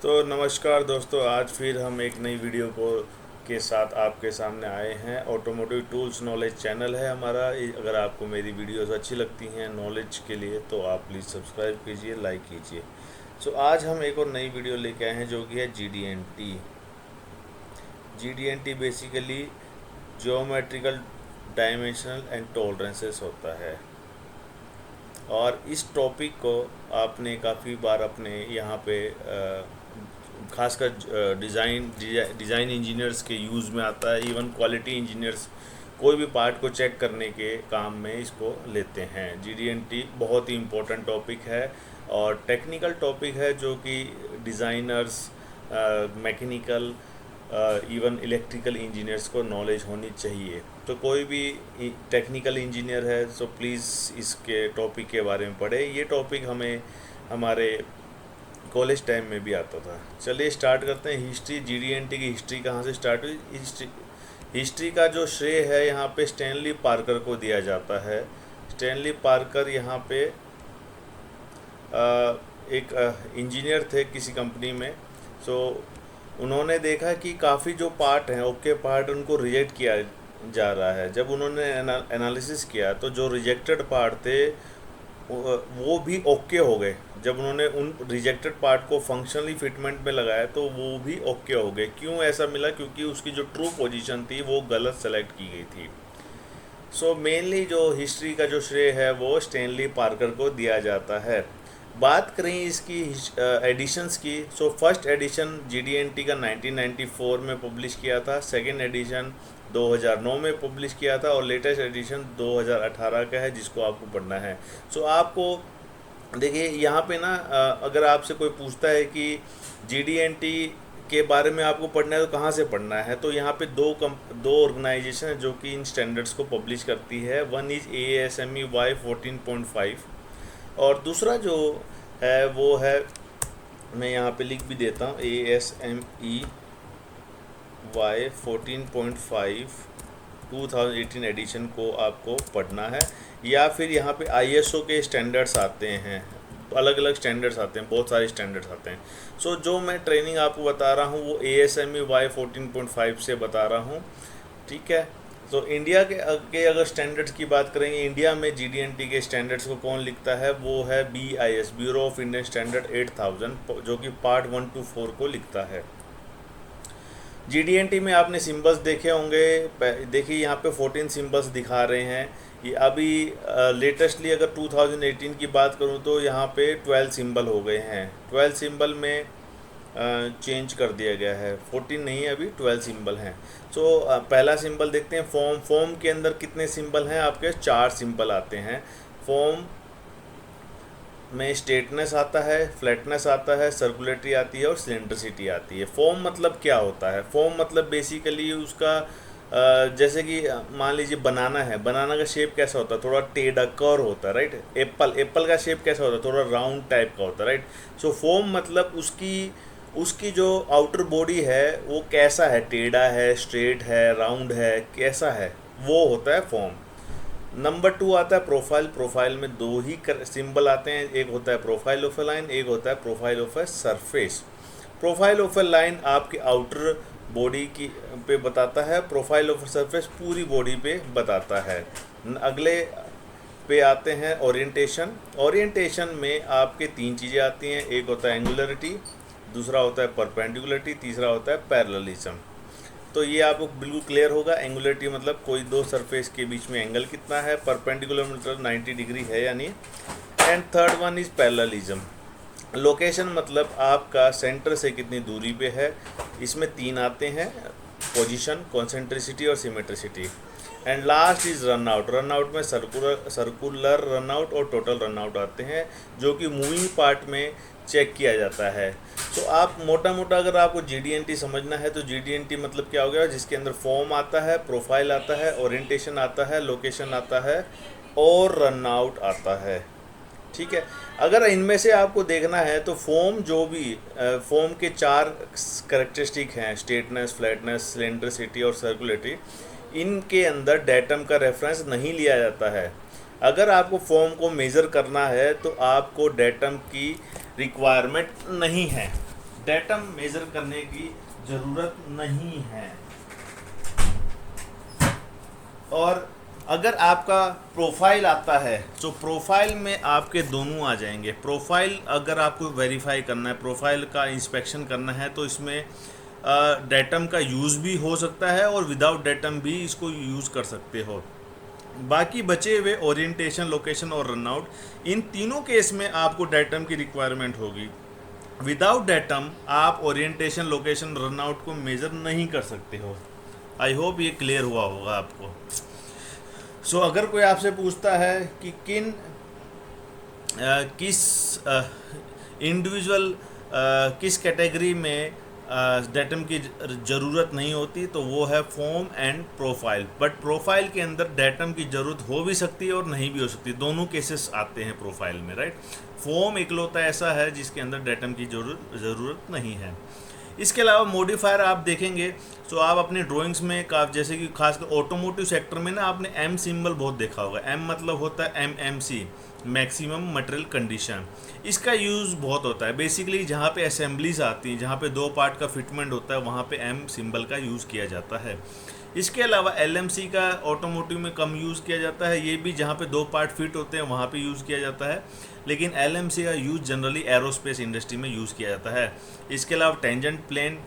तो नमस्कार दोस्तों, आज फिर हम एक नई वीडियो को के साथ आपके सामने आए हैं। ऑटोमोटिव टूल्स नॉलेज चैनल है हमारा। अगर आपको मेरी वीडियोस अच्छी लगती हैं नॉलेज के लिए तो आप प्लीज़ सब्सक्राइब कीजिए, लाइक कीजिए। सो आज हम एक और नई वीडियो लेके आए हैं जो कि है GD&T। GD&T basically geometrical dimensional and tolerances होता है। और इस टॉपिक को आपने काफ़ी बार अपने यहाँ पे खासकर डिज़ाइन इंजीनियर्स के यूज़ में आता है। इवन क्वालिटी इंजीनियर्स कोई भी पार्ट को चेक करने के काम में इसको लेते हैं। GD&T बहुत ही इम्पोर्टेंट टॉपिक है और टेक्निकल टॉपिक है जो कि designers, mechanical, even electrical engineers को नॉलेज होनी चाहिए। तो कोई भी टेक्निकल इंजीनियर है तो प्लीज़ इसके टॉपिक के बारे में पढ़े। ये टॉपिक हमें हमारे कॉलेज टाइम में भी आता था। चलिए स्टार्ट करते हैं। हिस्ट्री, GD&T की हिस्ट्री कहाँ से स्टार्ट हुई। हिस्ट्री का जो श्रेय है यहाँ पे स्टैनली पार्कर को दिया जाता है। स्टैनली पार्कर यहाँ पे एक इंजीनियर थे किसी कंपनी में। सो उन्होंने देखा कि काफ़ी जो पार्ट हैं, ओके पार्ट, उनको रिजेक्ट किया जा रहा है। जब उन्होंने एनालिसिस किया तो जो रिजेक्टेड पार्ट थे वो भी ओके हो गए। जब उन्होंने उन रिजेक्टेड पार्ट को फंक्शनली फिटमेंट में लगाया तो वो भी ओके हो गए। क्यों ऐसा मिला? क्योंकि उसकी जो ट्रू पोजीशन थी वो गलत सेलेक्ट की गई थी। सो मेनली जो हिस्ट्री का जो श्रेय है वो स्टैनली पार्कर को दिया जाता है। बात करें इसकी एडिशंस की, सो फर्स्ट एडिशन GD&T का 1994 में पब्लिश किया था। सेकेंड एडिशन 2009 में पब्लिश किया था और लेटेस्ट एडिशन 2018 का है जिसको आपको पढ़ना है। सो आपको देखिए यहाँ पे ना, अगर आपसे कोई पूछता है कि GD&T के बारे में आपको पढ़ना है तो कहाँ से पढ़ना है, तो यहाँ पे दो ऑर्गेनाइजेशन है जो कि इन स्टैंडर्ड्स को पब्लिश करती है। वन इज़ ASME-Y 14.5 और दूसरा जो है वो है, मैं यहाँ पे लिख भी देता हूँ, ASME-Y 14.5 2018 एडिशन को आपको पढ़ना है। या फिर यहाँ पे ISO के स्टैंडर्ड्स आते हैं, अलग अलग स्टैंडर्ड्स आते हैं, बहुत सारे स्टैंडर्ड्स आते हैं। सो जो मैं ट्रेनिंग आपको बता रहा हूँ वो ASME-Y 14.5 से बता रहा हूँ, ठीक है। तो इंडिया के अगर स्टैंडर्ड्स की बात करेंगे, इंडिया में GD&T के स्टैंडर्ड्स को कौन लिखता है? वो है BIS, bureau of Indian standard 8000, जो कि पार्ट 1 to 4 को लिखता है। GD&T में आपने सिंबल्स देखे होंगे। देखिए यहाँ पे 14 सिंबल्स दिखा रहे हैं। ये अभी लेटेस्टली अगर 2018 की बात करूँ तो यहाँ पे 12 सिंबल हो गए हैं। 12 सिंबल में चेंज कर दिया गया है, 14 नहीं, अभी 12 सिंबल हैं। सो पहला सिंबल देखते हैं, फॉर्म। फॉर्म के अंदर कितने सिंबल हैं? आपके 4 सिंबल आते हैं। फॉर्म में स्ट्रेटनेस आता है, फ्लैटनेस आता है, सर्कुलेटरी आती है और सिलेंड्रिसिटी आती है। फॉर्म मतलब क्या होता है? फॉर्म मतलब बेसिकली उसका जैसे कि मान लीजिए बनाना है, बनाना का शेप कैसा होता है? थोड़ा टेढ़ा कर्व होता है, राइट। एप्पल का शेप कैसा होता है? थोड़ा राउंड टाइप का होता है, राइट। सो फॉर्म मतलब उसकी जो आउटर बॉडी है वो कैसा है, टेढ़ा है, स्ट्रेट है, राउंड है, कैसा है, वो होता है फॉर्म। नंबर 2 आता है प्रोफाइल। प्रोफाइल में दो ही सिंबल आते हैं, एक होता है प्रोफाइल ऑफ ए लाइन, एक होता है profile of a surface. Profile of A line आपकी आउटर बॉडी की पे बताता है, प्रोफाइल ऑफ सरफेस पूरी बॉडी पे बताता है। अगले पे आते हैं ओरिएंटेशन। ओरिएंटेशन में आपके 3 चीज़ें आती हैं, एक होता है एंगुलरिटी, दूसरा होता है परपेंडिकुलरिटी, तीसरा होता है पैरेललिज्म। तो ये आपको बिल्कुल क्लियर होगा। एंगुलरिटी मतलब कोई दो सरफेस के बीच में एंगल कितना है, परपेंडिकुलर मतलब 90 डिग्री है या नहीं, and third one is parallelism. Location मतलब आपका सेंटर से कितनी दूरी पे है। इसमें 3 आते हैं, पोजीशन, कॉन्सेंट्रिसिटी और symmetricity. And last is run out. Run out में सर्कुलर रन आउट और टोटल रन आउट आते हैं जो कि मूविंग पार्ट में चेक किया जाता है। तो आप मोटा मोटा अगर आपको GD&T समझना है तो GD&T मतलब क्या हो गया? जिसके अंदर फॉर्म आता है, प्रोफाइल आता है, ओरिएंटेशन आता है, लोकेशन आता है और रन आउट आता है, ठीक है। अगर इनमें से आपको देखना है तो फॉर्म जो भी फॉर्म के 4 करेक्टरिस्टिक हैं, स्ट्रेटनेस, फ्लैटनेस, सिलेंड्रिसिटी और सर्कुलेटरी, इनके अंदर डेटम का रेफरेंस नहीं लिया जाता है। अगर आपको फॉर्म को मेज़र करना है तो आपको डेटम की रिक्वायरमेंट नहीं है। डेटम मेजर करने की ज़रूरत नहीं है। और अगर आपका प्रोफाइल आता है तो प्रोफाइल में आपके दोनों आ जाएंगे। प्रोफाइल अगर आपको वेरीफाई करना है, प्रोफाइल का इंस्पेक्शन करना है, तो इसमें डेटम का यूज़ भी हो सकता है और विदाउट डेटम भी इसको यूज़ कर सकते हो। बाकी बचे हुए ओरिएंटेशन, लोकेशन और रनआउट, इन तीनों केस में आपको डेटम की रिक्वायरमेंट होगी। विदाउट डेटम आप ओरिएंटेशन, लोकेशन, रनआउट को मेज़र नहीं कर सकते हो। आई होप ये क्लियर हुआ होगा आपको। सो अगर कोई आपसे पूछता है कि किस इंडिविजुअल किस कैटेगरी में डेटम की ज़रूरत नहीं होती, तो वो है form and profile. But profile के अंदर डेटम की ज़रूरत हो भी सकती है और नहीं भी हो सकती, दोनों केसेस आते हैं प्रोफाइल में, राइट। फॉर्म इकलौता ऐसा है जिसके अंदर डेटम की ज़रूरत नहीं है। इसके अलावा मॉडिफायर आप देखेंगे तो आप अपने ड्राइंग्स में जैसे कि खासकर ऑटोमोटिव सेक्टर में ना आपने एम सिंबल बहुत देखा होगा। एम मतलब होता है एमएमसी, मैक्सिमम मटेरियल कंडीशन। इसका यूज़ बहुत होता है बेसिकली जहाँ पे असेंबलीज आती हैं, जहाँ पे 2 पार्ट का फिटमेंट होता है, वहाँ पे एम सिंबल का यूज़ किया जाता है। इसके अलावा एलएमसी का ऑटोमोटिव में कम यूज़ किया जाता है, ये भी जहाँ पे 2 पार्ट फिट होते हैं वहाँ पे यूज़ किया जाता है, लेकिन एलएमसी का यूज़ जनरली एरोस्पेस इंडस्ट्री में यूज़ किया जाता है। इसके अलावा tangent plane,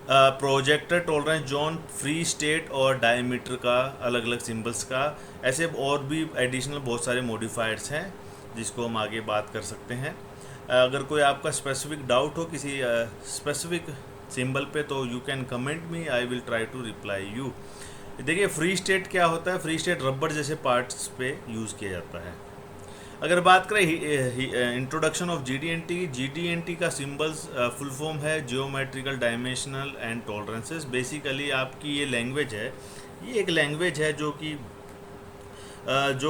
projector, tolerance zone, free state और डायमीटर का अलग अलग सिंबल्स का, ऐसे और भी एडिशनल बहुत सारे मॉडिफायर्स हैं जिसको हम आगे बात कर सकते हैं। अगर कोई आपका स्पेसिफिक डाउट हो किसी स्पेसिफिक सिंबल पे तो you can comment me, I will try to reply you. देखिए फ्री स्टेट क्या होता है। फ्री स्टेट रबर जैसे पार्ट्स पे यूज़ किया जाता है। अगर बात करें इंट्रोडक्शन ऑफ जीडीएनटी, जीडीएनटी का सिंबल्स फुल फॉर्म है geometrical dimensional and tolerances. Basically आपकी ये लैंग्वेज है, ये एक लैंग्वेज है जो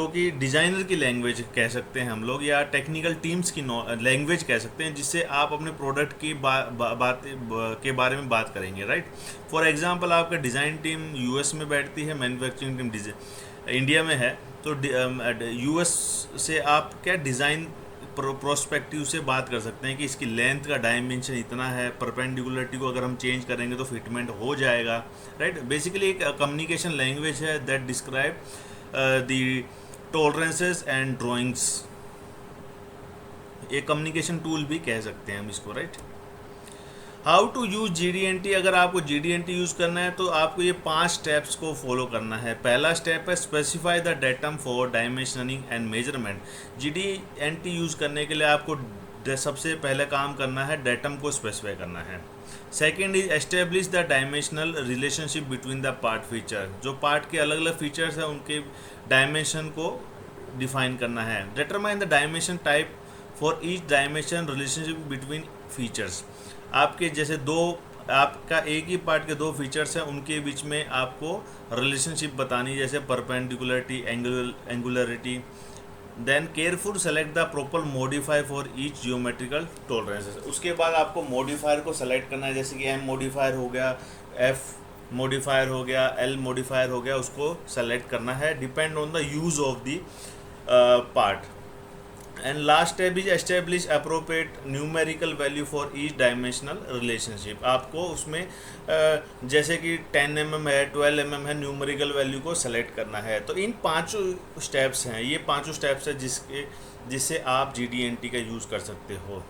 कि डिज़ाइनर की लैंग्वेज कह सकते हैं हम लोग, या टेक्निकल टीम्स की लैंग्वेज कह सकते हैं, जिससे आप अपने प्रोडक्ट की बात के बारे में बात करेंगे, राइट। फॉर एग्जांपल आपका डिज़ाइन टीम यूएस में बैठती है, मैन्युफैक्चरिंग टीम इंडिया में है, तो यूएस से आप क्या डिज़ाइन प्रोस्पेक्टिव से बात कर सकते हैं कि इसकी लेंथ का डायमेंशन इतना है, परपेंडिकुलरिटी को अगर हम चेंज करेंगे तो फिटमेंट हो जाएगा, राइट। बेसिकली एक कम्युनिकेशन लैंग्वेज है that describe the tolerances and drawings. एक कम्युनिकेशन टूल भी कह सकते हैं हम इसको, right. How to use GDNT. अगर आपको जीडीएनटी यूज़ करना है तो आपको ये 5 स्टेप्स को फॉलो करना है। पहला स्टेप है specify the datum for dimensioning and measurement. GDNT use करने के लिए आपको सबसे पहले काम करना है डेटम को स्पेसिफाई करना है। Second is establish the dimensional relationship between the part feature. जो पार्ट के अलग अलग फीचर्स हैं उनके डायमेंशन को डिफाइन करना है। Determine the dimension type for each dimension relationship between features. आपके जैसे आपका एक ही पार्ट के 2 फीचर्स हैं, उनके बीच में आपको रिलेशनशिप बतानी, जैसे perpendicularity, angularity. Then careful select the proper modifier for each geometrical tolerances. उसके बाद आपको मॉडिफायर को सेलेक्ट करना है, जैसे कि एम मॉडिफायर हो गया, एफ मॉडिफायर हो गया, एल मॉडिफायर हो गया, उसको सेलेक्ट करना है depend on the use of the part. And last step is establish appropriate numerical value for each dimensional relationship. आपको उसमें जैसे कि 10 mm है, 12 mm है, न्यूमेरिकल वैल्यू को सेलेक्ट करना है। तो इन 5 स्टेप्स हैं, ये 5 स्टेप्स हैं जिससे आप जीडीएनटी का यूज़ कर सकते हो,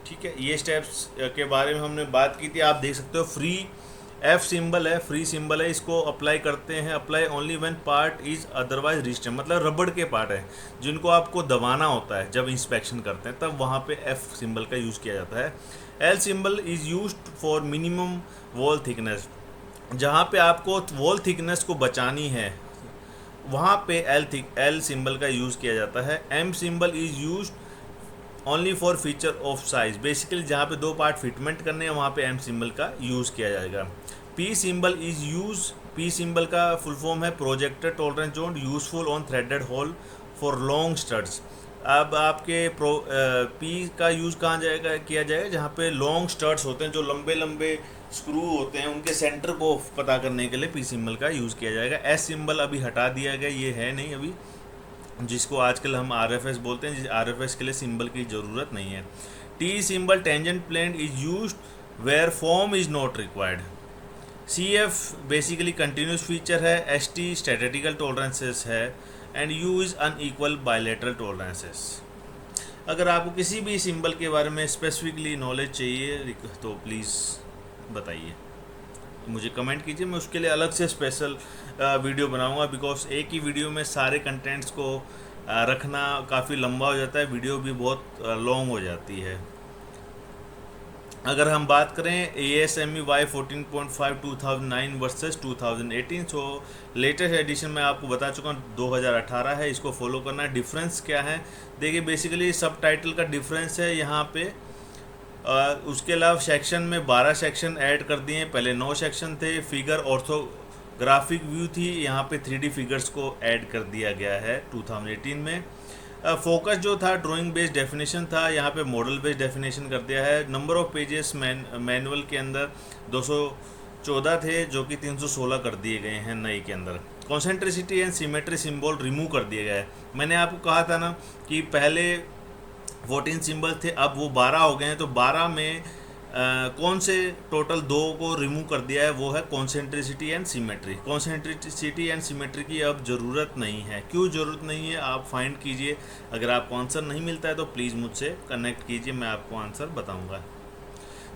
ठीक है। ये स्टेप्स के बारे में हमने बात की थी। आप देख सकते हो फ्री एफ सिंबल है, फ्री सिंबल है, इसको अप्लाई करते हैं। Apply only when part is otherwise restrained, मतलब रबड़ के पार्ट हैं जिनको आपको दबाना होता है जब इंस्पेक्शन करते हैं, तब वहाँ पे एफ सिंबल का यूज़ किया जाता है। L symbol is used for minimum wall thickness. जहाँ पे आपको वॉल थिकनेस को बचानी है वहाँ पे एल सिंबल का यूज़ किया जाता है। M symbol is used only for feature of size. Basically जहाँ पे 2 पार्ट फिटमेंट करने हैं वहाँ पे एम सिंबल का यूज़ किया जाएगा। P symbol is use, P symbol का फुल फॉर्म है projector tolerance zone, useful on threaded hole for long studs. अब आपके पी का यूज़ कहाँ किया जाएगा, जहाँ पे लॉन्ग स्टड्स होते हैं, जो लंबे लंबे स्क्रू होते हैं, उनके सेंटर को पता करने के लिए पी सिंबल का यूज़ किया जाएगा। एस सिंबल अभी हटा दिया गया, ये है नहीं अभी, जिसको आजकल हम आरएफएस बोलते हैं। आरएफएस के लिए सिंबल की ज़रूरत नहीं है। T symbol tangent plane is used where form is not required. CF basically continuous feature है, ST स्टैटिस्टिकल टॉलरेंसेस है, and U is unequal bilateral tolerances. अगर आपको किसी भी सिंबल के बारे में स्पेसिफिकली नॉलेज चाहिए तो प्लीज़ बताइए, मुझे कमेंट कीजिए, मैं उसके लिए अलग से स्पेशल वीडियो बनाऊंगा, बिकॉज एक ही वीडियो में सारे कंटेंट्स को रखना काफ़ी लंबा हो जाता है, वीडियो भी बहुत लॉन्ग हो जाती है। अगर हम बात करें ASME Y14.5 2009 वर्सेस 2018, सो लेटेस्ट एडिशन में आपको बता चुका हूँ 2018 है, इसको फॉलो करना है। डिफरेंस क्या है देखिए, बेसिकली सब टाइटल का डिफरेंस है यहाँ पे। उसके अलावा सेक्शन में 12 सेक्शन ऐड कर दिए हैं, पहले 9 सेक्शन थे। फिगर ऑर्थोग्राफिक व्यू थी, यहाँ पे 3D फिगर्स को ऐड कर दिया गया है 2018 में। फोकस जो था ड्राइंग बेस्ड डेफिनेशन था, यहाँ पे मॉडल बेस्ड डेफिनेशन कर दिया है। नंबर ऑफ पेजेस मैनुअल के अंदर 214 थे, जो कि 316 कर दिए गए हैं नए के अंदर। कॉन्सेंट्रिसिटी एंड सिमेट्री सिंबल रिमूव कर दिया गया है। मैंने आपको कहा था ना कि पहले 14 सिंबल थे, अब वो 12 हो गए हैं, तो 12 में कौन से टोटल 2 को रिमूव कर दिया है, वो है कॉन्सेंट्रिसिटी एंड सिमेट्री। कॉन्सेंट्रिसिटी एंड सिमेट्री की अब ज़रूरत नहीं है। क्यों ज़रूरत नहीं है, आप फाइंड कीजिए। अगर आपको आंसर नहीं मिलता है तो प्लीज़ मुझसे कनेक्ट कीजिए, मैं आपको आंसर बताऊंगा।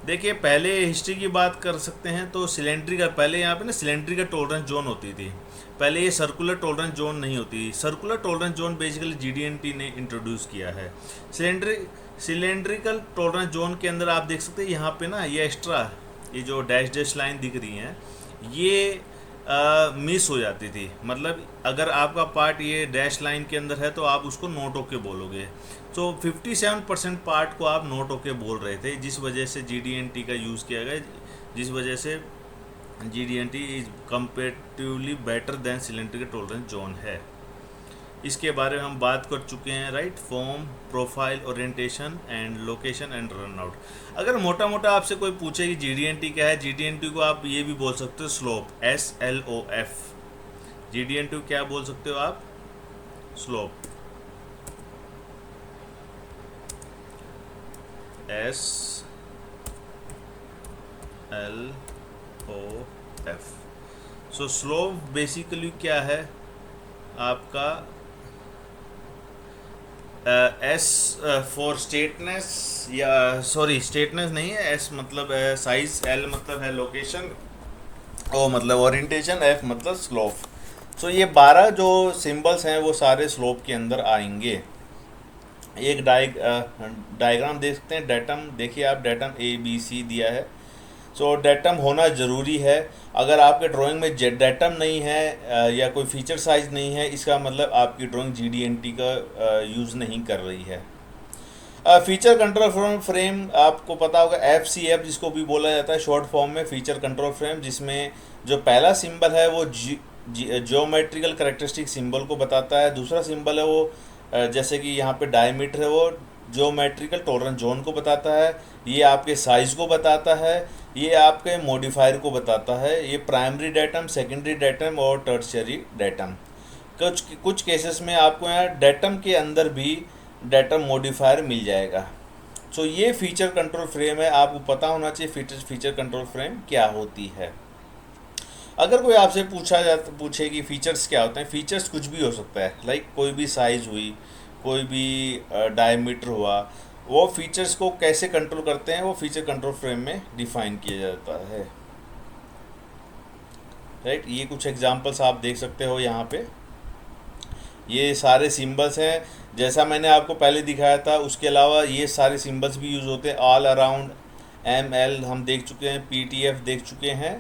देखिए, पहले हिस्ट्री की बात कर सकते हैं तो सिलेंड्रिकल, पहले यहाँ पे ना सिलेंड्रिकल टॉलरेंस जोन होती थी, पहले ये सर्कुलर टॉलरेंस जोन नहीं होती। Circular tolerance zone basically GD&T ने इंट्रोड्यूस किया है। सिलेंड्रिकल टॉलरेंस जोन के अंदर आप देख सकते हैं यहाँ पे ना ये एक्स्ट्रा, ये जो डैश लाइन दिख रही हैं, ये मिस हो जाती थी। मतलब अगर आपका पार्ट ये डैश लाइन के अंदर है तो आप उसको नोट ओके बोलोगे। तो 57% पार्ट को आप नोट ओके बोल रहे थे, जिस वजह से GD&T का यूज़ किया गया, जिस वजह से GD&T is comparatively better than cylindrical tolerance zone है। इसके बारे में हम बात कर चुके हैं, right. Form, profile, orientation and location and runout. अगर मोटा मोटा आपसे कोई पूछे कि GD&T क्या है, GD&T को आप ये भी बोल सकते हो स्लोप, SLOF। GD&T क्या बोल सकते हो आप, स्लोप, SLOF। सो स्लोप बेसिकली क्या है आपका, S फॉर स्टेटनेस, या सॉरी स्टेटनेस नहीं है, S मतलब है साइज, L मतलब है लोकेशन, O मतलब ओरिएंटेशन, F मतलब स्लोप। सो ये 12 जो सिंबल्स हैं वो सारे स्लोप के अंदर आएंगे। एक डायग्राम देख सकते हैं, डेटम देखिए आप, डेटम ABC दिया है। सो डेटम होना ज़रूरी है। अगर आपके ड्राइंग में डेटम नहीं है या कोई फीचर साइज नहीं है, इसका मतलब आपकी ड्राइंग GD&T का यूज़ नहीं कर रही है। फीचर कंट्रोल फ्रेम आपको पता होगा, FCF जिसको भी बोला जाता है शॉर्ट फॉर्म में, फीचर कंट्रोल फ्रेम, जिसमें जो पहला सिंबल है वो ज्योमेट्रिकल कैरेक्टरिस्टिक सिंबल को बताता है। दूसरा सिंबल है वो जैसे कि यहाँ पे डायमीटर है, वो ज्योमेट्रिकल टॉलरेंस जोन को बताता है। ये आपके साइज़ को बताता है, ये आपके मॉडिफायर को बताता है। ये प्राइमरी डेटम, सेकेंडरी डेटम और टर्शियरी डेटम। कुछ केसेस में आपको यहाँ डेटम के अंदर भी डेटम मॉडिफायर मिल जाएगा। सो ये फीचर कंट्रोल फ्रेम है, आपको पता होना चाहिए फीचर कंट्रोल फ्रेम क्या होती है। अगर कोई आपसे पूछे कि फ़ीचर्स क्या होते हैं, फ़ीचर्स कुछ भी हो सकता है, लाइक कोई भी साइज़ हुई, कोई भी डायमीटर हुआ, वो फीचर्स को कैसे कंट्रोल करते हैं वो फीचर कंट्रोल फ्रेम में डिफाइन किया जाता है, राइट। ये कुछ एग्जांपल्स आप देख सकते हो यहाँ पे, ये सारे सिंबल्स हैं जैसा मैंने आपको पहले दिखाया था। उसके अलावा ये सारे सिंबल्स भी यूज़ होते हैं, ऑल अराउंड, ML हम देख चुके हैं, PTF देख चुके हैं।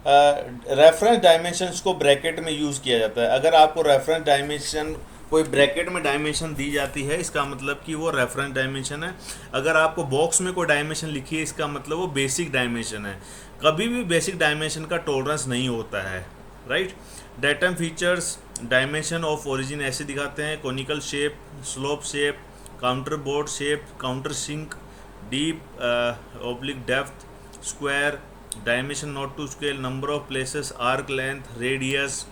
रेफरेंस डायमेंशंस को ब्रैकेट में यूज़ किया जाता है। अगर आपको रेफरेंस डायमेंशन कोई ब्रैकेट में डायमेंशन दी जाती है, इसका मतलब कि वो रेफरेंस डायमेंशन है। अगर आपको बॉक्स में कोई डायमेंशन लिखी है, इसका मतलब वो बेसिक डायमेंशन है। कभी भी बेसिक डायमेंशन का टॉलरेंस नहीं होता है, right. Datum features dimension of origin ऐसे दिखाते हैं, conical shape, slope shape, counter board shape, counter sink, deep oblique depth, square, dimension not to scale, number of places, arc length, radius,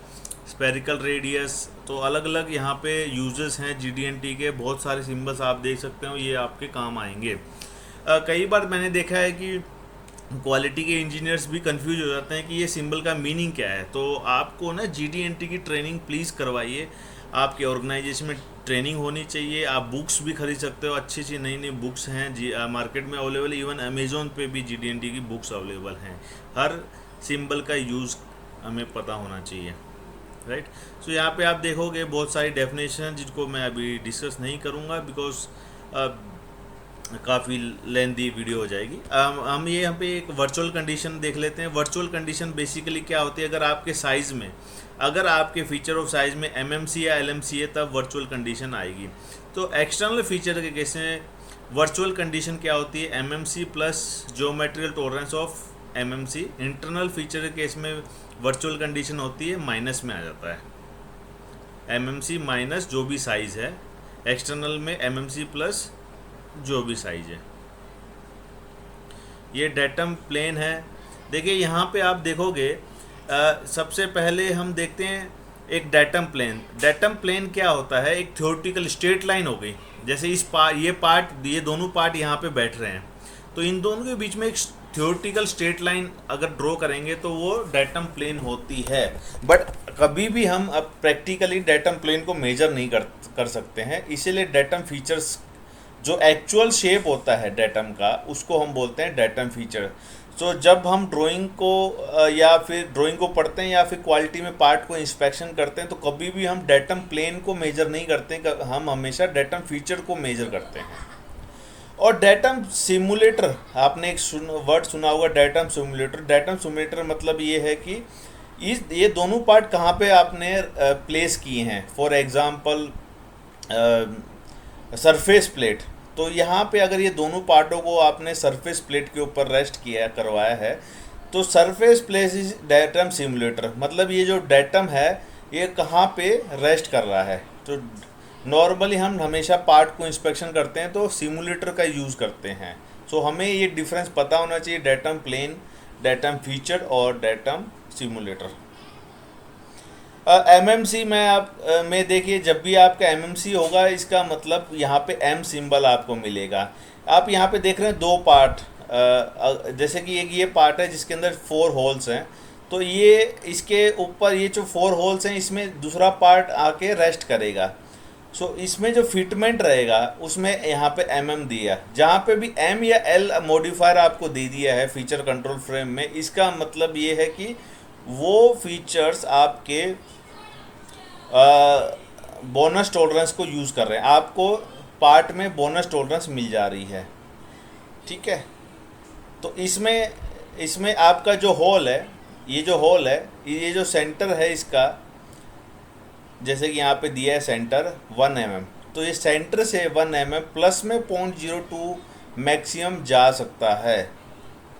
spherical radius. तो अलग अलग यहाँ पे uses हैं GD&T के, बहुत सारे सिंबल्स आप देख सकते हो, ये आपके काम आएंगे। कई बार मैंने देखा है कि क्वालिटी के इंजीनियर्स भी कंफ्यूज हो जाते हैं कि ये सिंबल का मीनिंग क्या है। तो आपको ना GD&T की ट्रेनिंग प्लीज़ करवाइए। आपके ऑर्गेनाइजेशन में ट्रेनिंग होनी चाहिए। आप बुक्स भी खरीद सकते हो, अच्छी अच्छी नई नई बुक्स हैं जी मार्केट में अवेलेबल। इवन अमेजोन पे भी GD&T की बुक्स अवेलेबल हैं। हर सिंबल का यूज़ हमें पता होना चाहिए, राइट। सो यहाँ पे आप देखोगे बहुत सारी डेफिनेशन जिनको मैं अभी डिस्कस नहीं करूँगा बिकॉज काफ़ी लेंदी वीडियो हो जाएगी। हम ये यहाँ पे एक वर्चुअल कंडीशन देख लेते हैं। वर्चुअल कंडीशन बेसिकली क्या होती है, अगर आपके साइज़ में, अगर आपके फीचर ऑफ साइज़ में MMC या LMC है तब वर्चुअल कंडीशन आएगी। तो एक्सटर्नल फीचर के केस में वर्चुअल कंडीशन क्या होती है, MMC plus geometrical tolerance of MMC। Internal feature के केस में वर्चुअल कंडीशन होती है माइनस में आ जाता है, MMC माइनस जो भी साइज़ है। एक्सटर्नल में MMC प्लस जो भी साइज है। ये डेटम प्लेन है। देखिए यहाँ पे आप देखोगे सबसे पहले हम देखते हैं एक डेटम प्लेन। डेटम प्लेन क्या होता है, एक थ्योरेटिकल स्ट्रेट लाइन हो गई। जैसे ये दोनों पार्ट यहाँ पे बैठ रहे हैं, तो इन दोनों के बीच में एक थ्योरेटिकल स्ट्रेट लाइन अगर ड्रॉ करेंगे तो वो डेटम प्लेन होती है। बट कभी भी हम अब प्रैक्टिकली डेटम प्लेन को मेजर नहीं कर सकते हैं, इसीलिए डेटम फीचर्स जो एक्चुअल शेप होता है डेटम का उसको हम बोलते हैं डेटम फीचर। सो जब हम ड्राइंग को या फिर ड्राइंग को पढ़ते हैं या फिर क्वालिटी में पार्ट को इंस्पेक्शन करते हैं तो कभी भी हम डेटम प्लेन को मेजर नहीं करते, हम हमेशा डेटम फीचर को मेजर करते हैं। और डेटम सिमुलेटर, आपने एक वर्ड सुना होगा डेटम सिमुलेटर। डेटम सिमुलेटर मतलब ये है कि ये दोनों पार्ट कहाँ पे आपने प्लेस किए हैं। फॉर एग्जांपल सरफेस प्लेट, तो यहाँ पे अगर ये दोनों पार्टों को आपने सरफेस प्लेट के ऊपर रेस्ट किया करवाया है तो surface place is datum simulator. मतलब ये जो डेटम है ये कहाँ पे रेस्ट कर रहा है। तो नॉर्मली हम हमेशा पार्ट को इंस्पेक्शन करते हैं तो सिमुलेटर का यूज़ करते हैं। सो हमें ये डिफरेंस पता होना चाहिए, डेटम प्लेन, डेटम फीचर और डेटम सिमुलेटर। MMC में देखिए, जब भी आपका MMC होगा इसका मतलब यहाँ पे M सिंबल आपको मिलेगा। आप यहाँ पे देख रहे हैं दो पार्ट, जैसे कि एक ये पार्ट है जिसके अंदर 4 होल्स हैं, तो ये इसके ऊपर ये जो 4 होल्स हैं इसमें दूसरा पार्ट आके रेस्ट करेगा। सो इसमें जो फिटमेंट रहेगा उसमें यहाँ पे MM दिया, जहाँ पे भी M या L मॉडिफायर आपको दे दिया है फीचर कंट्रोल फ्रेम में, इसका मतलब ये है कि वो फीचर्स आपके बोनस टॉलरेंस को यूज़ कर रहे हैं, आपको पार्ट में बोनस टॉलरेंस मिल जा रही है, ठीक है। तो इसमें आपका जो होल है, ये जो होल है, ये जो सेंटर है इसका, जैसे कि यहाँ पे दिया है सेंटर 1 mm, तो ये सेंटर से 1 mm प्लस में 0.02 मैक्सिमम जा सकता है,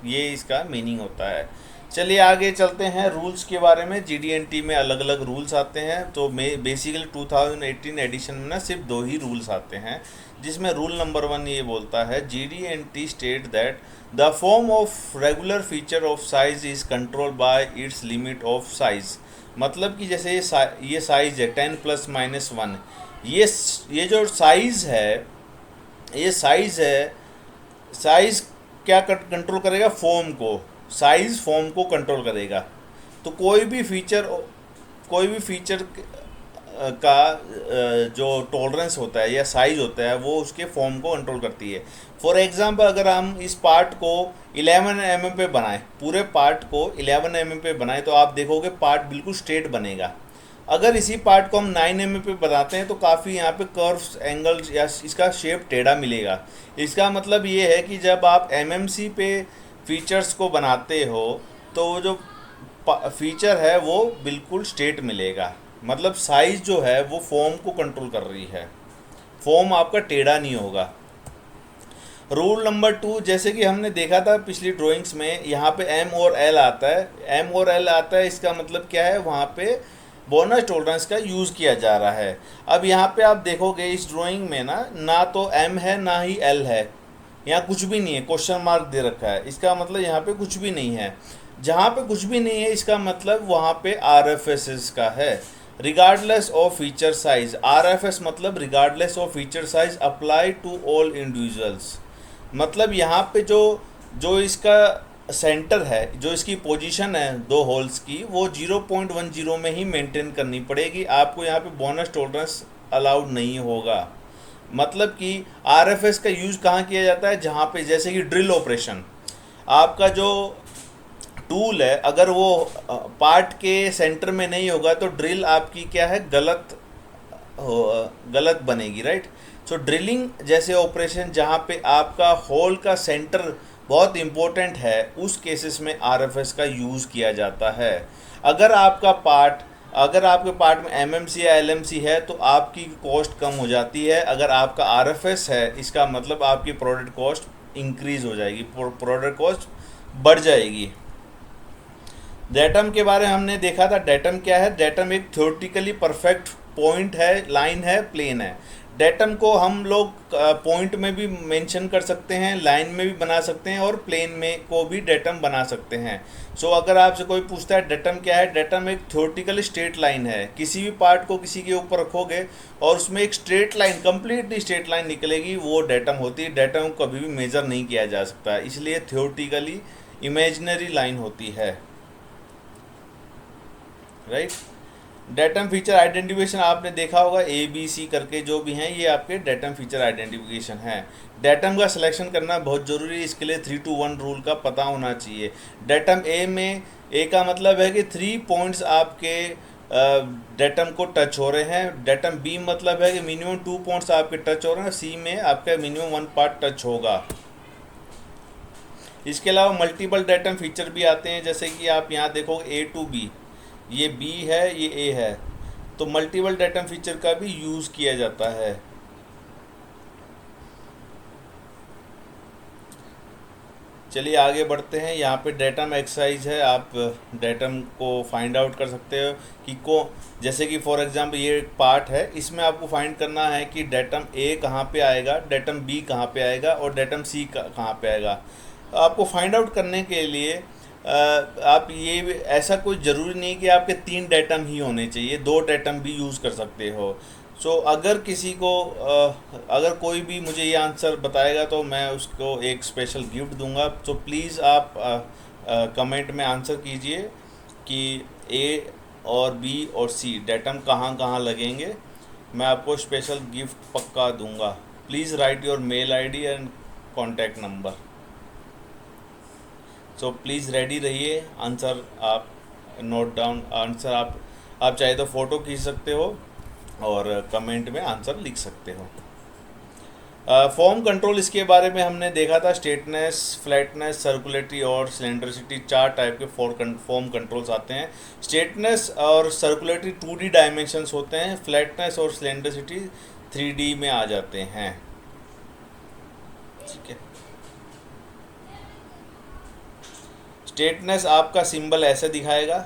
ये इसका मीनिंग होता है। चलिए आगे चलते हैं रूल्स के बारे में। GD&T में अलग अलग रूल्स आते हैं, तो बेसिकली 2018 एडिशन में ना सिर्फ 2 ही रूल्स आते हैं, जिसमें रूल नंबर 1 ये बोलता है GD&T state that the form of regular feature of size is control by it's limit of size. मतलब कि जैसे ये साइज़ है 10 ± 1, ये जो साइज़ है, ये साइज़ क्या कंट्रोल करेगा, फॉर्म को, साइज़ फॉर्म को कंट्रोल करेगा। तो कोई भी फीचर का जो टॉलरेंस होता है या साइज़ होता है वो उसके फॉर्म को कंट्रोल करती है। फॉर एग्जांपल अगर हम इस पार्ट को 11 mm पे बनाएं, पूरे पार्ट को 11 mm पे बनाएं तो आप देखोगे पार्ट बिल्कुल स्ट्रेट बनेगा। अगर इसी पार्ट को हम 9 mm पे बनाते हैं तो काफ़ी यहाँ पे कर्व्स, एंगल्स या इसका शेप टेढ़ा मिलेगा। इसका मतलब ये है कि जब आप MMC पे फीचर्स को बनाते हो तो वो जो फीचर है वो बिल्कुल स्ट्रेट मिलेगा। मतलब साइज़ जो है वो फॉर्म को कंट्रोल कर रही है, फॉर्म आपका टेढ़ा नहीं होगा। रूल नंबर 2, जैसे कि हमने देखा था पिछली ड्राइंग्स में, यहाँ पे M और L आता है, M और L आता है, इसका मतलब क्या है, वहाँ पे बोनस टॉलरेंस का यूज़ किया जा रहा है। अब यहाँ पे आप देखोगे इस ड्राइंग में ना तो M है ना ही L है, यहाँ कुछ भी नहीं है, क्वेश्चन मार्क दे रखा है, इसका मतलब यहाँ पे कुछ भी नहीं है। जहाँ पे कुछ भी नहीं है इसका मतलब वहाँ पे RFS का है, regardless of feature size. RFS मतलब regardless of feature size apply to all individuals. मतलब यहाँ पे जो जो इसका सेंटर है, जो इसकी पोजीशन है दो होल्स की, वो 0.10 में ही मेंटेन करनी पड़ेगी आपको। यहाँ पे बोनस टॉलरेंस अलाउड नहीं होगा। मतलब कि आरएफएस का यूज़ कहाँ किया जाता है, जहाँ पे जैसे कि ड्रिल ऑपरेशन, आपका जो टूल है अगर वो पार्ट के सेंटर में नहीं होगा तो ड्रिल आपकी क्या है, गलत बनेगी, राइट। सो ड्रिलिंग जैसे ऑपरेशन जहाँ पे आपका होल का सेंटर बहुत इम्पोर्टेंट है, उस केसेस में आरएफएस का यूज़ किया जाता है। अगर आपका पार्ट अगर आपके पार्ट में एमएमसी या एलएमसी है तो आपकी कॉस्ट कम हो जाती है। अगर आपका आरएफएस है, इसका मतलब आपकी प्रोडक्ट कॉस्ट इंक्रीज हो जाएगी, प्रोडक्ट कॉस्ट बढ़ जाएगी। डेटम के बारे में हमने देखा था। डेटम क्या है? डेटम एक थ्योरेटिकली परफेक्ट पॉइंट है, लाइन है, प्लेन है। डेटम को हम लोग पॉइंट में भी मेंशन कर सकते हैं, लाइन में भी बना सकते हैं, और प्लेन में को भी डेटम बना सकते हैं। सो अगर आपसे कोई पूछता है डेटम क्या है, डेटम एक थ्योरेटिकली स्ट्रेट लाइन है। किसी भी पार्ट को किसी के ऊपर रखोगे और उसमें एक straight line, completely straight line निकलेगी, वो डेटम होती है। डेटम को कभी भी मेजर नहीं किया जा सकता, इसलिए थ्योरेटिकली इमेजिनरी लाइन होती है, राइट। डेटम फीचर आइडेंटिफिकेशन आपने देखा होगा, ABC करके जो भी हैं, ये आपके डेटम फीचर आइडेंटिफिकेशन है। डेटम का सिलेक्शन करना बहुत ज़रूरी है, इसके लिए 3-to-1 रूल का पता होना चाहिए। डेटम ए में, ए का मतलब है कि 3 पॉइंट्स आपके डेटम को टच हो रहे हैं। डेटम बी मतलब है कि मिनिमम 2 पॉइंट्स आपके टच हो रहे हैं। सी में आपका मिनिमम 1 पार्ट टच होगा। इसके अलावा मल्टीपल डेटम फीचर भी आते हैं, जैसे कि आप यहाँ देखोगे A to B, ये B है, ये A है, तो मल्टीपल डेटम फीचर का भी यूज़ किया जाता है। चलिए आगे बढ़ते हैं। यहाँ पे डेटम एक्सरसाइज है, आप डेटम को फाइंड आउट कर सकते हो कि जैसे कि फॉर एग्जांपल ये एक पार्ट है, इसमें आपको फाइंड करना है कि डेटम A कहाँ पे आएगा, डेटम B कहाँ पे आएगा और डेटम C कहाँ पे आएगा। आपको फाइंड आउट करने के लिए आप ये ऐसा कोई ज़रूरी नहीं कि आपके 3 डेटम ही होने चाहिए, 2 डेटम भी यूज़ कर सकते हो। सो अगर किसी को अगर कोई भी मुझे ये आंसर बताएगा तो मैं उसको एक स्पेशल गिफ्ट दूंगा। तो प्लीज़ आप कमेंट में आंसर कीजिए कि A और B और C डेटम कहाँ कहाँ लगेंगे, मैं आपको स्पेशल गिफ्ट पक्का दूंगा। Please write your mail ID and contact number. So please ready रहिए। आंसर आप नोट डाउन, आंसर आप चाहे तो फ़ोटो खींच सकते हो और कमेंट में आंसर लिख सकते हो। फॉर्म कंट्रोल, इसके बारे में हमने देखा था। स्ट्रेटनेस, फ्लैटनेस, सर्कुलेटरी और सिलेंड्रिसिटी, 4 टाइप के फॉर्म कंट्रोल्स आते हैं। स्ट्रेटनेस और सर्कुलेटरी 2D डायमेंशंस होते हैं, फ्लैटनेस और सिलेंड्रिसिटी 3D में आ जाते हैं, ठीक है। स्ट्रेटनेस आपका सिंबल ऐसे दिखाएगा,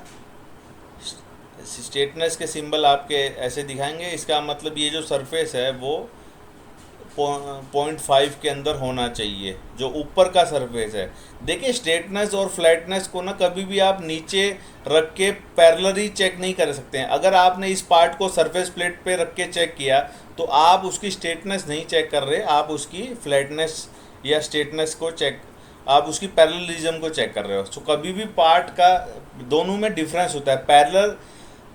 स्ट्रेटनेस के सिंबल आपके ऐसे दिखाएंगे। इसका मतलब ये जो सरफेस है वो 0.5 के अंदर होना चाहिए, जो ऊपर का सरफेस है। देखिए स्ट्रेटनेस और फ्लैटनेस को ना कभी भी आप नीचे रख के पैरेलली चेक नहीं कर सकते हैं। अगर आपने इस पार्ट को सरफेस प्लेट पे रख के चेक किया तो आप उसकी स्ट्रेटनेस नहीं चेक कर रहे, आप उसकी फ्लैटनेस या स्ट्रेटनेस को चेक, आप उसकी पैरेललिज्म को चेक कर रहे हो। सो कभी भी पार्ट का दोनों में डिफरेंस होता है।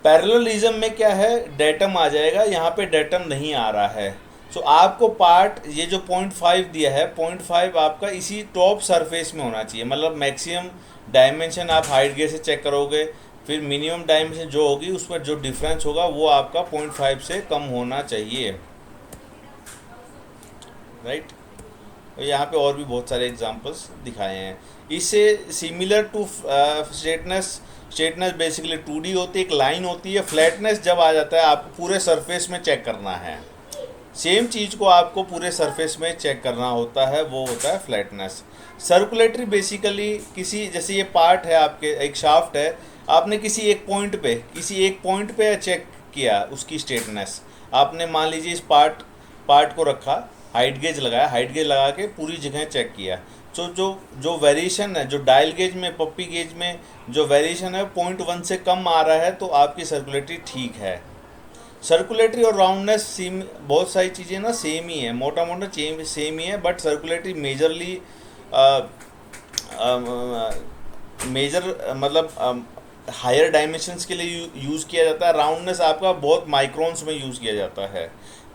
पैरेललिज्म में क्या है, डेटम आ जाएगा, यहाँ पे डेटम नहीं आ रहा है। सो आपको पार्ट ये जो 0.5 दिया है, 0.5 आपका इसी टॉप सरफेस में होना चाहिए। मतलब मैक्सिमम डायमेंशन आप हाइट गेज से चेक करोगे, फिर मिनिमम डायमेंशन जो होगी उस पर जो डिफरेंस होगा वो आपका 0.5 से कम होना चाहिए, राइट। तो यहाँ पे और भी बहुत सारे एग्जांपल्स दिखाए हैं। इससे similar to straightness basically 2D होती है, एक लाइन होती है। फ्लैटनेस जब आ जाता है आपको पूरे सरफेस में चेक करना है, सेम चीज़ को आपको पूरे सरफेस में चेक करना होता है, वो होता है फ्लैटनेस। सर्कुलेटरी बेसिकली किसी, जैसे ये पार्ट है आपके, एक शाफ्ट है, आपने किसी एक पॉइंट पे चेक किया उसकी स्ट्रेटनेस। आपने मान लीजिए इस पार्ट को रखा, हाइट गेज लगाया, हाइट गेज लगा के पूरी जगह चेक किया। तो जो वेरिएशन है, जो डायल गेज में, पप्पी गेज में जो वेरिएशन है 0.1 से कम आ रहा है तो आपकी सर्कुलेटरी ठीक है। सर्कुलेटरी और राउंडनेस सेम, बहुत सारी चीज़ें ना सेम ही है, मोटा मोटा सेम ही है, बट सर्कुलेटरी मेजरली मेजर मतलब हायर डायमेंशंस के लिए यूज़ किया जाता है। राउंडनेस आपका बहुत माइक्रोन्स में यूज़ किया जाता है।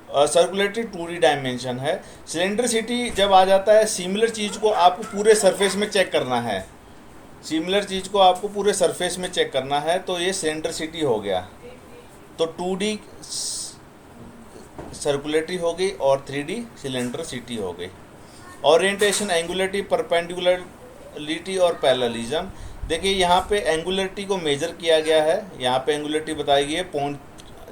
सर्कुलेटरी 2D डायमेंशन है। सिलेंड्रिसिटी जब आ जाता है, सिमिलर चीज़ को आपको पूरे सरफेस में चेक करना है, सिमिलर चीज़ को आपको पूरे सरफेस में चेक करना है, तो ये सिलेंड्रिसिटी हो गया। तो 2D सर्कुलेटरी हो गई और 3D सिलेंड्रिसिटी हो गई। ओरिएंटेशन, एंगुलरिटी, परपेंडिकुलरिटी और पैरेललिज्म। देखिए यहाँ पे एंगुलरिटी को मेजर किया गया है, यहाँ पे एंगुलरिटी बताई गई है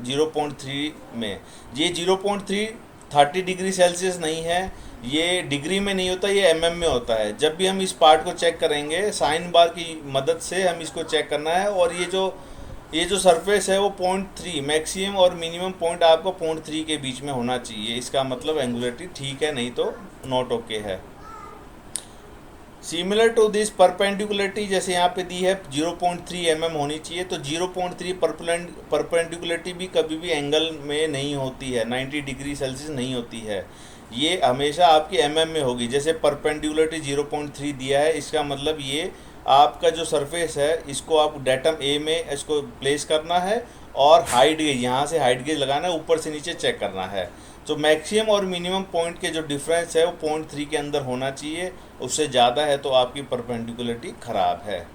0.3 में। ये 0.3 30 डिग्री सेल्सियस नहीं है, ये डिग्री में नहीं होता, ये mm में होता है। जब भी हम इस पार्ट को चेक करेंगे, साइन बार की मदद से हम इसको चेक करना है। और ये जो सरफेस है वो 0.3 मैक्सिमम और मिनिमम पॉइंट आपको 0.3 के बीच में होना चाहिए। इसका मतलब एंगुलरिटी ठीक है, नहीं तो नॉट ओके है। सिमिलर टू दिस परपेंडिकुलरिटी, जैसे यहाँ पे दी है 0.3 mm होनी चाहिए, तो 0.3 परपेंडिकुलरिटी भी कभी भी एंगल में नहीं होती है, 90 डिग्री सेल्सियस नहीं होती है, ये हमेशा आपकी mm में होगी। जैसे परपेंडिकुलरिटी 0.3 दिया है, इसका मतलब ये आपका जो सरफेस है इसको आप डेटम ए में इसको प्लेस करना है और हाइट गेज, यहाँ से हाइट गेज लगाना है, ऊपर से नीचे चेक करना है। तो मैक्सिमम और मिनिमम पॉइंट के जो डिफरेंस है वो 0.3 के अंदर होना चाहिए, उससे ज़्यादा है तो आपकी परपेंडिकुलरिटी ख़राब है।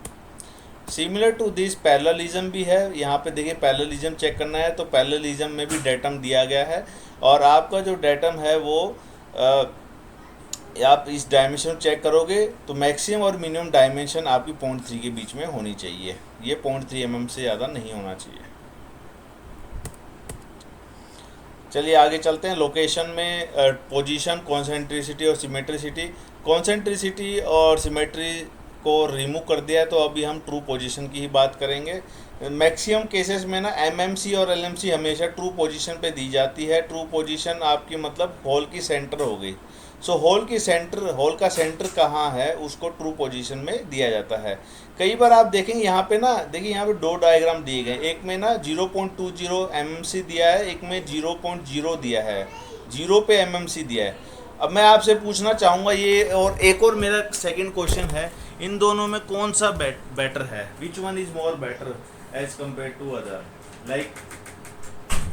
सिमिलर टू दिस पैरेललिज्म भी है, यहाँ पे देखिए पैरेललिज्म चेक करना है, तो पैरेललिज्म में भी डेटम दिया गया है और आपका जो डेटम है वो आप इस डायमेंशन चेक करोगे तो मैक्सिमम और मिनिमम डायमेंशन आपकी 0.3 के बीच में होनी चाहिए, ये 0.3 mm से ज़्यादा नहीं होना चाहिए। चलिए आगे चलते हैं। लोकेशन में पोजीशन, कॉन्सेंट्रिसिटी और सिमेट्रिसिटी। कॉन्सेंट्रिसिटी और सिमेट्री को रिमूव कर दिया है, तो अभी हम ट्रू पोजीशन की ही बात करेंगे। मैक्सिमम केसेस में ना एमएमसी और एलएमसी हमेशा ट्रू पोजीशन पे दी जाती है। ट्रू पोजीशन आपकी मतलब होल की सेंटर हो गई। सो होल का सेंटर कहाँ है उसको ट्रू पोजीशन में दिया जाता है। कई बार आप देखेंगे यहाँ पे ना, देखिए यहाँ पे दो डायग्राम दिए गए, एक में ना 0.20 एमएमसी दिया है, एक में 0.0 दिया है, 0 पे एमएमसी दिया है। अब मैं आपसे पूछना चाहूँगा ये, और एक और मेरा सेकंड क्वेश्चन है, इन दोनों में कौन सा बेटर है, which one is more better as compare to other. Like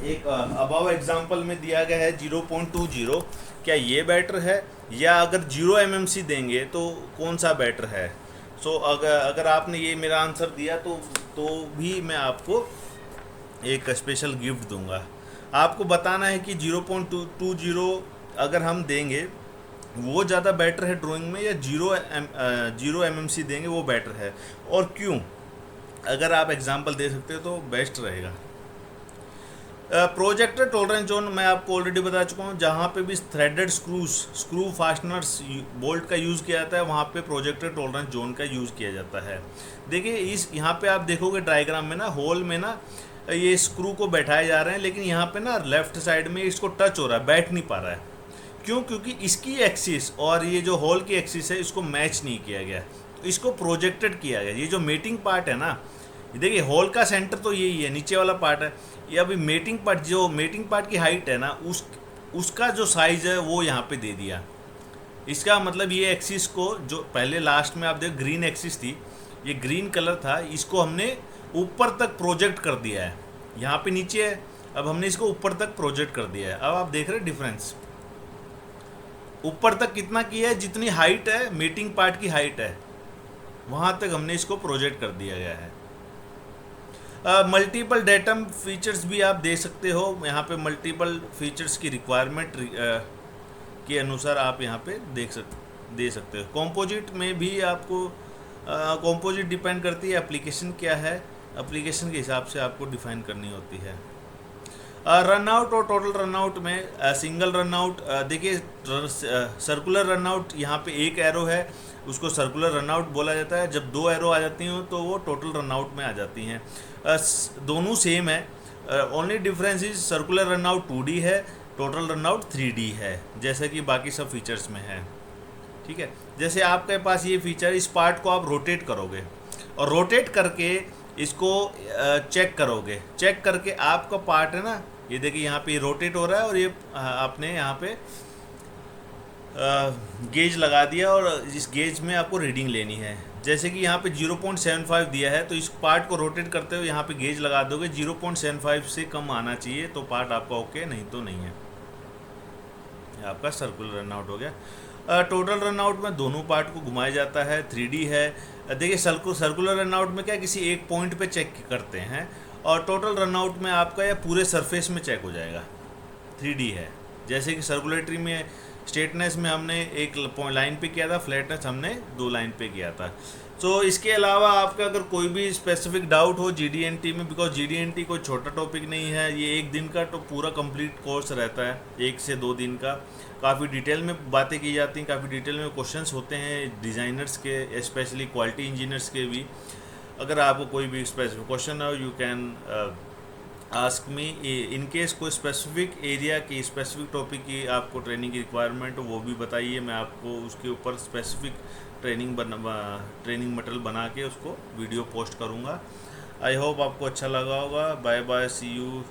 एक अबव एग्जांपल में दिया गया है 0.20, क्या ये बेटर है, या अगर 0 एमएमसी देंगे तो कौन सा बेटर है। सो अगर आपने ये मेरा आंसर दिया तो भी मैं आपको एक स्पेशल गिफ्ट दूंगा। आपको बताना है कि 0.20 अगर हम देंगे वो ज़्यादा बेटर है ड्राइंग में, या 0 एमएमसी देंगे वो बेटर है, और क्यों। अगर आप एग्जांपल दे सकते हो तो बेस्ट रहेगा। प्रोजेक्टर टॉलरेंस जोन मैं आपको ऑलरेडी बता चुका हूँ, जहाँ पे भी थ्रेडेड स्क्रू फास्टनर्स बोल्ट का यूज़ किया जाता है वहाँ पे प्रोजेक्टर टॉलरेंस जोन का यूज़ किया जाता है। देखिए यहाँ पे आप देखोगे डायग्राम में ना, होल में ना ये स्क्रू को बैठाए जा रहे हैं, लेकिन यहाँ पे ना लेफ्ट साइड में इसको टच हो रहा है, बैठ नहीं पा रहा है। क्यों? क्योंकि इसकी एक्सिस और ये जो होल की एक्सिस है इसको मैच नहीं किया गया, इसको प्रोजेक्टेड किया गया। ये जो मेटिंग पार्ट है ना, देखिए होल का सेंटर तो यही है, नीचे वाला पार्ट है, ये अभी मेटिंग पार्ट की हाइट है ना, उसका जो साइज़ है वो यहाँ पे दे दिया। इसका मतलब ये एक्सिस को, जो पहले लास्ट में आप देखो ग्रीन एक्सिस थी, ये ग्रीन कलर था, इसको हमने ऊपर तक प्रोजेक्ट कर दिया है। यहाँ पे नीचे है, अब हमने इसको ऊपर तक प्रोजेक्ट कर दिया है। अब आप देख रहे हैं डिफरेंस, ऊपर तक कितना किया है, जितनी हाइट है मेटिंग पार्ट की हाइट है वहाँ तक हमने इसको प्रोजेक्ट कर दिया गया है। मल्टीपल डेटम फीचर्स भी आप दे सकते हो, यहाँ पे मल्टीपल फीचर्स की रिक्वायरमेंट के अनुसार आप यहाँ पे दे सकते हो। कॉम्पोजिट में भी आपको कॉम्पोजिट डिपेंड करती है एप्लीकेशन क्या है, एप्लीकेशन के हिसाब से आपको डिफाइन करनी होती है। रन आउट और टोटल रन आउट में सिंगल रन आउट, देखिए सर्कुलर रन आउट यहाँ पे एक एरो है, उसको सर्कुलर रन आउट बोला जाता है। जब दो एरो आ जाती हैं तो वो टोटल रन आउट में आ जाती हैं। दोनों सेम है, only difference is circular run out 2D है, टोटल रन आउट 3D है, जैसे कि बाकी सब फीचर्स में है। ठीक है, जैसे आपके पास ये फीचर, इस पार्ट को आप रोटेट करोगे और रोटेट करके इसको चेक करोगे, चेक करके आपका पार्ट है ना ये देखिए यहाँ पे रोटेट हो रहा है और ये आपने यहाँ पे गेज लगा दिया और इस गेज में आपको रीडिंग लेनी है। जैसे कि यहाँ पे 0.75 दिया है तो इस पार्ट को रोटेट करते हुए यहाँ पे गेज लगा दोगे, 0.75 से कम आना चाहिए तो पार्ट आपका ओके, नहीं तो नहीं है। आपका सर्कुलर रनआउट हो गया। टोटल रनआउट में दोनों पार्ट को घुमाया जाता है, 3D है। देखिए सर्कुलर रनआउट में क्या किसी एक पॉइंट पे चेक करते हैं और टोटल रनआउट में आपका या पूरे सरफेस में चेक हो जाएगा, 3D है। जैसे कि सर्कुलेटरी में स्ट्रेटनेस में हमने एक लाइन पे किया था, फ्लैटनेस हमने 2 लाइन पे किया था। तो इसके अलावा आपका अगर कोई भी स्पेसिफिक डाउट हो GD&T में, बिकॉज GD&T कोई छोटा टॉपिक नहीं है, ये 1 दिन का तो पूरा कंप्लीट कोर्स रहता है, 1 से 2 दिन का। काफ़ी डिटेल में बातें की जाती हैं, काफ़ी डिटेल में क्वेश्चंस होते हैं डिज़ाइनर्स के, स्पेशली क्वालिटी इंजीनियर्स के भी। अगर आपको कोई भी स्पेसिफिक क्वेश्चन हो you can ask me. In case कोई स्पेसिफिक एरिया की, स्पेसिफिक टॉपिक की आपको ट्रेनिंग की रिक्वायरमेंट हो वो भी बताइए, मैं आपको उसके ऊपर स्पेसिफिक ट्रेनिंग मटेरियल बना के उसको वीडियो पोस्ट करूँगा। आई होप आपको अच्छा लगा होगा। Bye bye, see you.